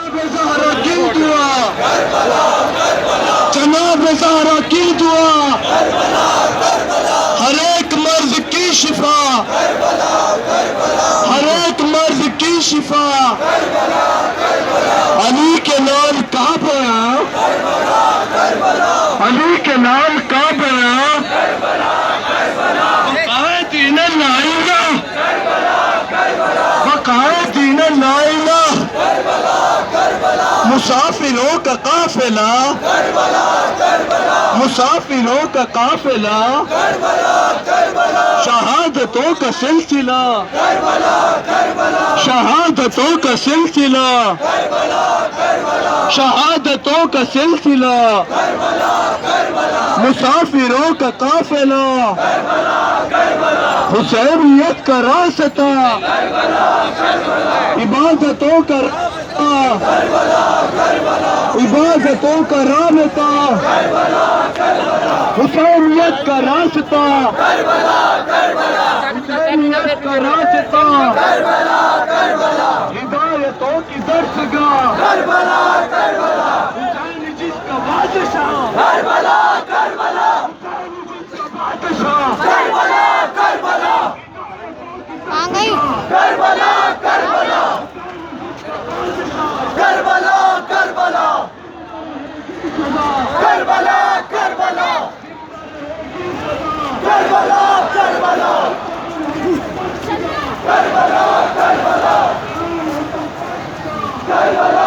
ज़हरा की दुआ, जनाब ज़हरा की दुआ, हर एक मर्ज की शिफा, हर एक मर्ज की शिफा, अली के नाम का बया, अली के नाम का बया, बकाए दीन लाइला, बकाए दीन लाइला, मुसाफिरों का काफिला, मुसाफिरों का काफिला, शहादतों का सिलसिला, शहादतों का सिलसिला, शहादतों का सिलसिला, मुसाफिरों का काफिला, हुसैनियत का रास्ता, इबादतों का रास्ता, इबादतों का रास्ता, हुसैनियत का रास्ता, हुसैनियत का रास्ता, हिदायतों की दरसगाह, हुसैन जिसका बादशाह, हुसैन जिसका बादशाह, आ गई Karbala Karbala Karbala Karbala Karbala Karbala Karbala Karbala Karbala Karbala Karbala